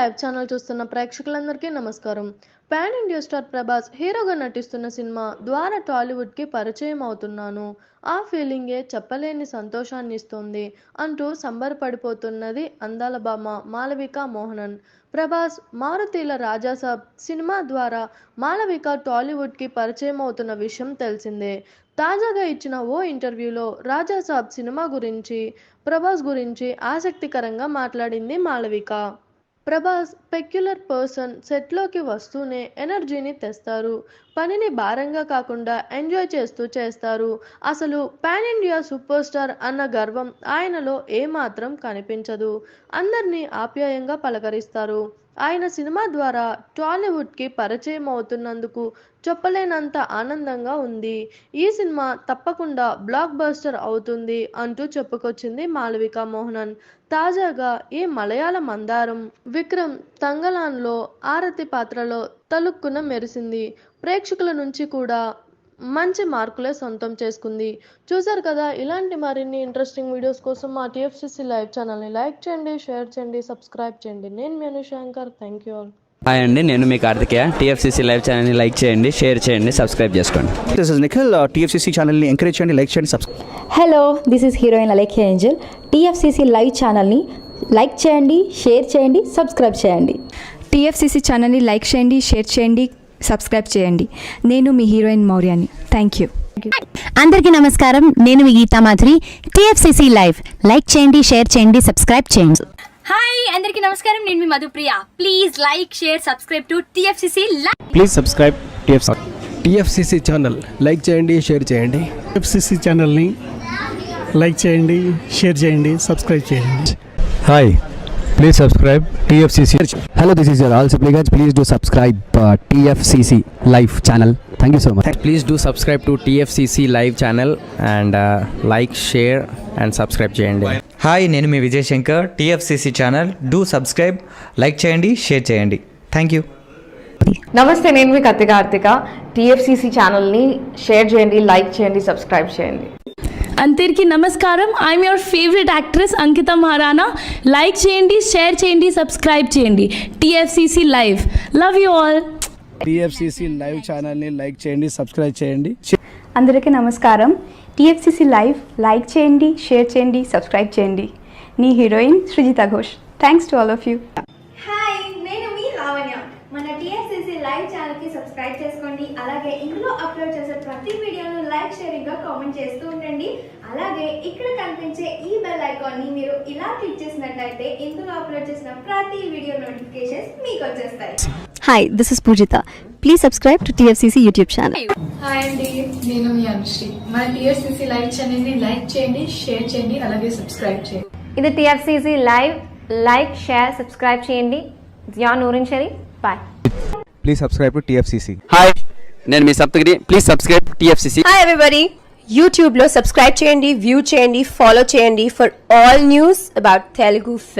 Live channel చూస్తున్న ప్రేక్షకులందరికీ నమస్కారం. పాన్ ఇండియా స్టార్ ప్రభాస్ హీరోగా నటిస్తున్న సినిమా ద్వారా టాలీవుడ్కి పరిచయం అవుతున్నాను, ఆ ఫీలింగే చెప్పలేని సంతోషాన్ని ఇస్తుంది అంటూ సంబరపడిపోతున్నది అందాల భామ మాళవిక మోహనన్. ప్రభాస్ మారుతీల రాజాసాబ్ సినిమా ద్వారా మాళవిక టాలీవుడ్కి పరిచయం అవుతున్న విషయం తెలిసిందే. తాజాగా ఇచ్చిన ఓ ఇంటర్వ్యూలో రాజాసాబ్ సినిమా గురించి, ప్రభాస్ గురించి ఆసక్తికరంగా మాట్లాడింది మాళవిక. ప్రభాస్ పెక్యులర్ పర్సన్, సెట్లోకి వస్తూనే ఎనర్జీని తెస్తారు, పనిని భారంగా కాకుండా ఎంజాయ్ చేస్తూ చేస్తారు. అసలు పాన్ ఇండియా సూపర్ స్టార్ అన్న గర్వం ఆయనలో ఏమాత్రం కనిపించదు. అందరినీ ఆప్యాయంగా పలకరిస్తారు. ఆయన సినిమా ద్వారా టాలీవుడ్కి పరిచయం అవుతున్నందుకు చెప్పలేనంత ఆనందంగా ఉంది. ఈ సినిమా తప్పకుండా బ్లాక్ బస్టర్ అవుతుంది అంటూ చెప్పుకొచ్చింది మాళవిక మోహనన్. తాజాగా ఈ మలయాళ మందారం విక్రమ్ తంగలాన్లో ఆరతి పాత్రలో తలుక్కున మెరిసింది. ప్రేక్షకుల నుంచి కూడా మంచి మార్కులే సొంతం చేసుకుంది. చూసారు కదా, ఇలాంటి మరిన్ని ఇంట్రెస్టింగ్ వీడియోస్ కోసం మా టీఎఫ్సీసీ లైవ్ ఛానల్ని లైక్ చేయండి, షేర్ చేయండి, సబ్స్క్రైబ్ చేయండి. నేను మీ Anushankar. Thank you all. Hi అండి, నేను మీ కార్తికేయ. టీఎఫ్సీసీ లైవ్ ఛానల్ని లైక్ చేయండి, షేర్ చేయండి, సబ్స్క్రైబ్ చేసుకోండి. This is Nikhil. టీఎఫ్సీసీ ఛానల్ని ఎంకరేజ్ చేయండి, లైక్ చేయండి, subscribe. Hello, this is heroine Alekhya Angel. TFCC live ఛానల్ని లైక్ చేయండి, షేర్ చేయండి, సబ్స్క్రైబ్ చేయండి. టీఎఫ్సీసీ ఛానల్ని లైక్ చేయండి, షేర్ చేయండి, సబ్స్క్రైబ్ చేయండి. నేను మీ హీరోయిన్ మౌర్యాని. Thank you. అందరికీ నమస్కారం, నేను మీ Geetha Madhuri. TFCC live like చేయండి, షేర్ చేయండి, సబ్స్క్రైబ్ చేయండి. హాయ్ అందరికీ నమస్కారం, నేను మీ Madhupriya. Please like, share, subscribe to TFCC live. Please subscribe TFCC channel. Like చేయండి, షేర్ చేయండి. టీఎఫ్సీసీ ఛానల్ని లైక్ చేయండి, షేర్ చేయండి, సబ్స్క్రైబ్ చేయండి. Hi, please subscribe TFCC. Hello, this is your all Sipligunj. Please do subscribe TFCC live channel. Thank you so much. Please do subscribe to TFCC live channel and like, share and subscribe చేయండి. Hi, నేను మీ Vijay Shankar. TFCC channel do subscribe, like చేయండి, share చేయండి. Thank you. నమస్తే, నేను మీ Karthika. TFCC ఛానల్ని share చేయండి, లైక్ చేయండి, సబ్స్క్రైబ్ చేయండి. అందరికీ నమస్కారం, I'm your favourite actress Ankita Maharana. Like చేయండి, షేర్ చేయండి, సబ్స్క్రైబ్ చేయండి. TFCC live. Love you all. TFCC live ఛానల్ని లైక్ చేయండి, సబ్స్క్రైబ్ చేయండి. అందరికీ నమస్కారం. టీఎఫ్సీసీ లైవ్ లైక్ చేయండి, షేర్ చేయండి, సబ్స్క్రైబ్ చేయండి. నీ heroine Srujitha Ghosh. Thanks to all of you. Hi, నేను మీ లావణ్య. మన టీఎఫ్సీసీ లైవ్ ఛానల్కి సబ్స్క్రైబ్ చేసుకోండి. అలాగే ఇందులో అప్లోడ్ చేసే ప్రతి వీడియోను లైక్, షేరింగ్గా కామెంట్ చేస్తూ ఉండండి. అలాగే ఇక్కడ కనిపించే ఈ బెల్ ఐకాన్ని మీరు ఇలా క్లిక్ చేసినట్లయితే ఇందులో అప్లోడ్ చేసిన ప్రతి వీడియో నోటిఫికేషన్స్ మీకు వచ్చేస్తాయి. Hi, this is Pujitha. Please subscribe to TFCC YouTube channel. Hi అండి, నేను మీ అనుశ్రీ. మన టీఎఫ్సీసీ లైవ్ ఛానల్ని లైక్ చేయండి, షేర్ చేయండి, అలాగే సబ్స్క్రైబ్ చేయండి. ఇది TFCC live. Like, share, subscribe చేయండి. Zia Noorin Shari. Bye. Please subscribe to TFCC. Hi, నేను మీ Saptagiri. Please subscribe TFCC. Hi everybody, యూట్యూబ్లో సబ్స్క్రైబ్ చేయండి, వ్యూ చేయండి, ఫాలో చేయండి for all news about Telugu film.